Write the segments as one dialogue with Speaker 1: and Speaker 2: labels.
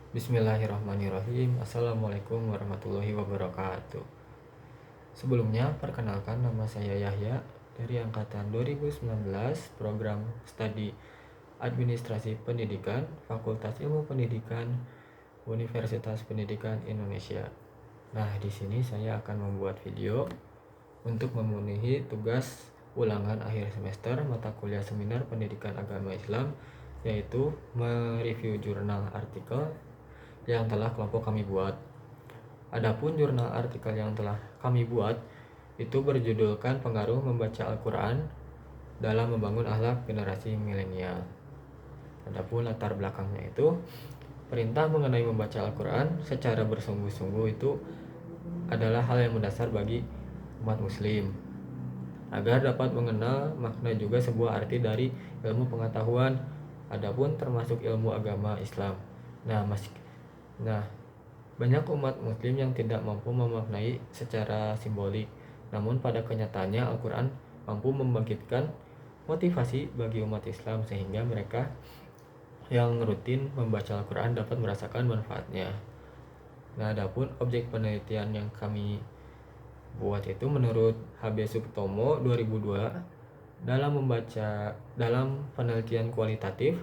Speaker 1: Bismillahirrahmanirrahim. Assalamualaikum warahmatullahi wabarakatuh. Sebelumnya, perkenalkan nama saya Yahya dari angkatan 2019, program studi Administrasi Pendidikan, Fakultas Ilmu Pendidikan, Universitas Pendidikan Indonesia. Nah, di sini saya akan membuat video untuk memenuhi tugas ulangan akhir semester mata kuliah seminar Pendidikan Agama Islam, yaitu mereview jurnal artikel yang telah kelompok kami buat. Adapun jurnal artikel yang telah kami buat itu berjudulkan Pengaruh Membaca Al-Quran dalam Membangun Akhlak Generasi Milenial. Adapun latar belakangnya itu, perintah mengenai membaca Al-Quran secara bersungguh-sungguh itu adalah hal yang mendasar bagi umat muslim agar dapat mengenal makna juga sebuah arti dari ilmu pengetahuan, adapun termasuk ilmu agama Islam. Nah, banyak umat muslim yang tidak mampu memaknai secara simbolik, namun pada kenyataannya Al-Quran mampu membangkitkan motivasi bagi umat Islam sehingga mereka yang rutin membaca Al-Quran dapat merasakan manfaatnya. Nah, adapun objek penelitian yang kami buat itu menurut HB Sutomo 2002, dalam penelitian kualitatif,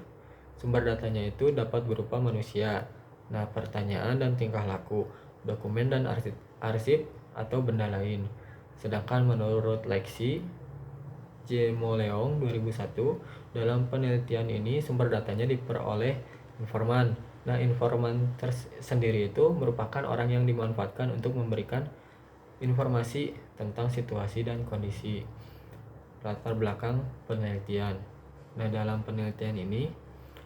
Speaker 1: sumber datanya itu dapat berupa manusia, nah pertanyaan dan tingkah laku, dokumen dan arsip atau benda lain. Sedangkan menurut Lexi Jemoleong 2001, dalam penelitian ini sumber datanya diperoleh informan. Nah, informan sendiri itu merupakan orang yang dimanfaatkan untuk memberikan informasi tentang situasi dan kondisi latar belakang penelitian. Nah, dalam penelitian ini,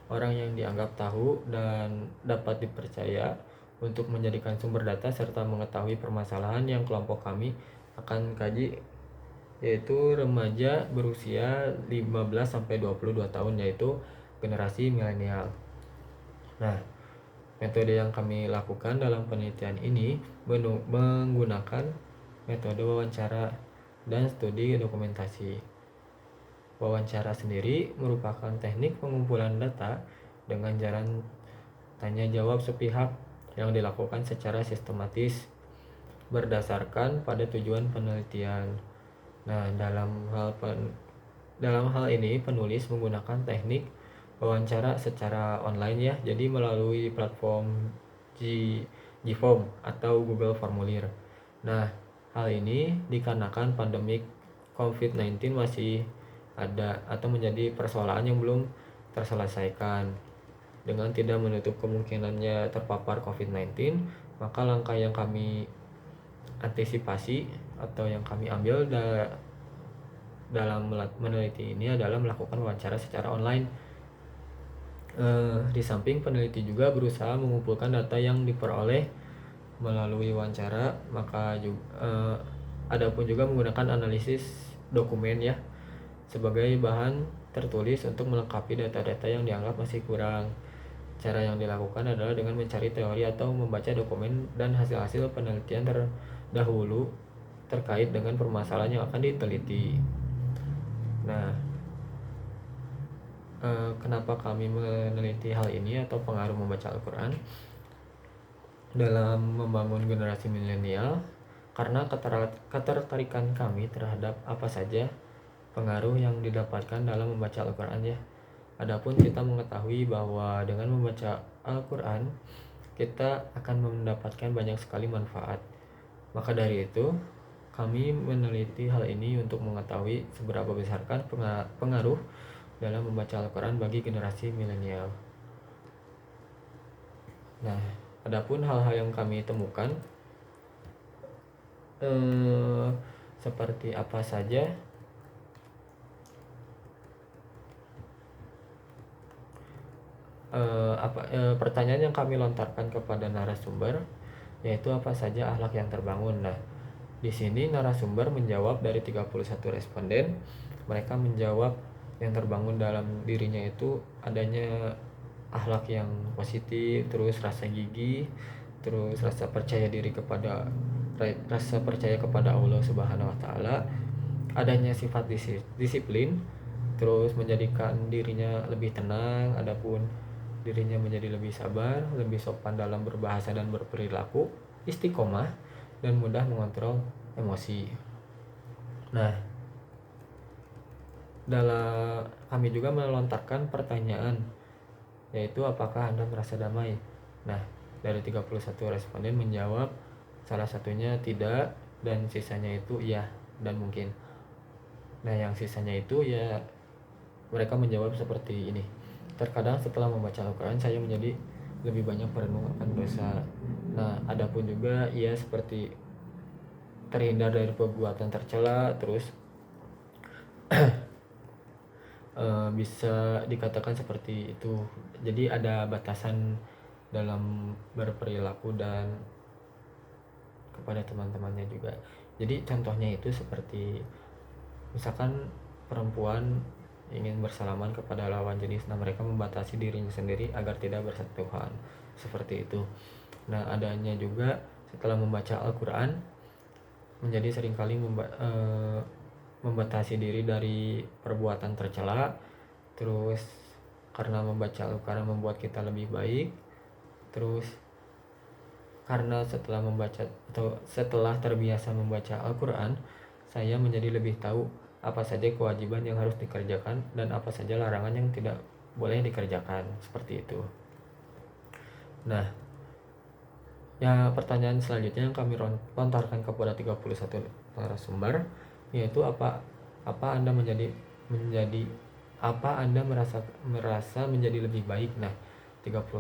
Speaker 1: orang yang dianggap tahu dan dapat dipercaya untuk menjadikan sumber data serta mengetahui permasalahan yang kelompok kami akan kaji, yaitu remaja berusia 15-22 tahun, yaitu generasi milenial. Nah, metode yang kami lakukan dalam penelitian ini menggunakan metode wawancara dan studi dokumentasi. Wawancara sendiri merupakan teknik pengumpulan data dengan jalan tanya jawab sepihak yang dilakukan secara sistematis berdasarkan pada tujuan penelitian. Nah, dalam hal ini penulis menggunakan teknik wawancara secara online ya, jadi melalui platform Gform atau Google Formulir. Nah, hal ini dikarenakan pandemik COVID-19 masih ada atau menjadi persoalan yang belum terselesaikan. Dengan tidak menutup kemungkinannya terpapar COVID-19, maka langkah yang kami antisipasi atau yang kami ambil dalam meneliti ini adalah melakukan wawancara secara online. Di samping peneliti juga berusaha mengumpulkan data yang diperoleh melalui wawancara, adapun juga menggunakan analisis dokumen ya sebagai bahan tertulis untuk melengkapi data-data yang dianggap masih kurang. Cara yang dilakukan adalah dengan mencari teori atau membaca dokumen dan hasil-hasil penelitian terdahulu terkait dengan permasalahan yang akan diteliti. Nah, kenapa kami meneliti hal ini atau pengaruh membaca Al-Quran dalam membangun generasi milenial? Karena ketertarikan kami terhadap apa saja pengaruh yang didapatkan dalam membaca Al-Quran ya. Adapun kita mengetahui bahwa dengan membaca Al-Quran kita akan mendapatkan banyak sekali manfaat. Maka dari itu kami meneliti hal ini untuk mengetahui seberapa besarkah pengaruh dalam membaca Al-Quran bagi generasi milenial. Nah, adapun hal-hal yang kami temukan seperti apa saja? Pertanyaan yang kami lontarkan kepada narasumber yaitu apa saja akhlak yang terbangun. Nah, di sini narasumber menjawab dari 31 responden. Mereka menjawab yang terbangun dalam dirinya itu adanya akhlak yang positif, terus rasa gigih, terus rasa percaya kepada Allah Subhanahu wa taala, adanya sifat disiplin, terus menjadikan dirinya lebih tenang, adapun dirinya menjadi lebih sabar, lebih sopan dalam berbahasa dan berperilaku, istiqomah, dan mudah mengontrol emosi. Nah, kami juga melontarkan pertanyaan, yaitu apakah Anda merasa damai? Nah, dari 31 responden menjawab salah satunya tidak, dan sisanya itu iya dan mungkin. Nah, yang sisanya itu ya mereka menjawab seperti ini. Terkadang setelah membaca Al-Quran saya menjadi lebih banyak merenung akan dosa. Nah, adapun juga ia seperti terhindar dari perbuatan tercela, terus bisa dikatakan seperti itu. Jadi ada batasan dalam berperilaku dan kepada teman-temannya juga. Jadi contohnya itu seperti misalkan perempuan ingin bersalaman kepada lawan jenis, nah mereka membatasi dirinya sendiri agar tidak bersentuhan seperti itu. Nah, adanya juga setelah membaca Al-Quran menjadi seringkali membatasi diri dari perbuatan tercela. Terus karena membaca Al-Quran membuat kita lebih baik. Terus karena setelah terbiasa membaca Al-Quran, saya menjadi lebih tahu apa saja kewajiban yang harus dikerjakan dan apa saja larangan yang tidak boleh dikerjakan, seperti itu. Nah, ya pertanyaan selanjutnya yang kami lontarkan kepada 31 narasumber, yaitu apa Anda merasa menjadi lebih baik? Nah, 31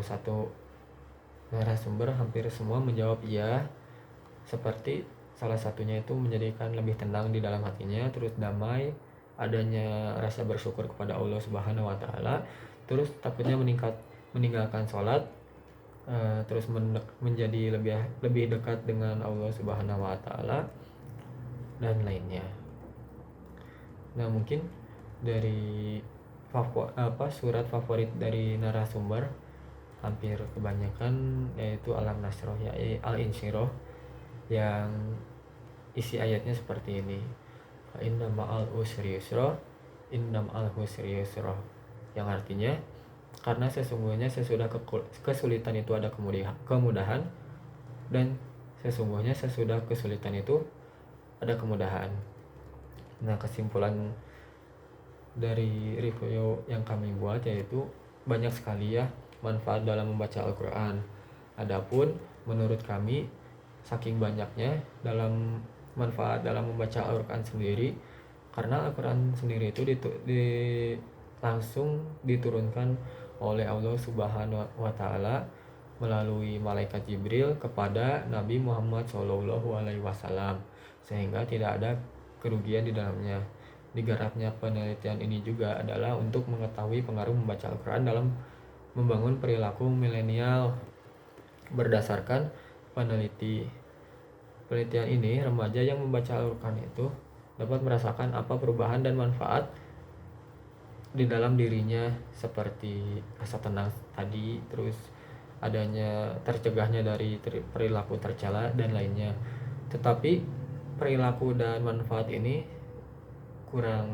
Speaker 1: narasumber hampir semua menjawab iya, seperti salah satunya itu menjadikan lebih tenang di dalam hatinya, terus damai, adanya rasa bersyukur kepada Allah Subhanahu wa taala, terus takutnya meninggalkan sholat, terus menjadi lebih dekat dengan Allah Subhanahu wa taala dan lainnya. Nah, mungkin dari surat favorit dari narasumber hampir kebanyakan yaitu Alam Nasroh, ya Al-Insyirah, yang isi ayatnya seperti ini. Inna ma'al usri yusra, inna ma'al husri yusra, yang artinya karena sesungguhnya sesudah kesulitan itu ada kemudahan, dan sesungguhnya sesudah kesulitan itu ada kemudahan. Nah, kesimpulan dari review yang kami buat yaitu banyak sekali ya manfaat dalam membaca Al-Quran. Adapun menurut kami saking banyaknya dalam manfaat dalam membaca Al-Quran sendiri, karena Al-Quran sendiri itu langsung diturunkan oleh Allah Subhanahu wa taala melalui malaikat Jibril kepada Nabi Muhammad SAW, sehingga tidak ada kerugian di dalamnya. Digarapnya penelitian ini juga adalah untuk mengetahui pengaruh membaca Al-Quran dalam membangun perilaku milenial. Berdasarkan penelitian ini, remaja yang membaca Al-Quran itu dapat merasakan apa perubahan dan manfaat di dalam dirinya, seperti rasa tenang tadi, terus adanya tercegahnya dari perilaku tercela dan lainnya. Tetapi perilaku dan manfaat ini kurang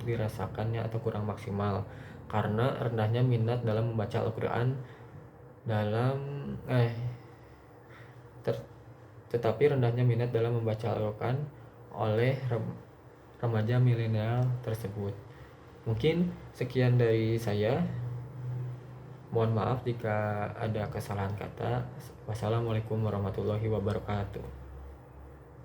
Speaker 1: dirasakannya atau kurang maksimal karena rendahnya minat dalam membaca Al-Quran tetapi rendahnya minat dalam membaca Al-Quran oleh remaja milenial tersebut. Mungkin sekian dari saya. Mohon maaf jika ada kesalahan kata. Wassalamualaikum warahmatullahi wabarakatuh.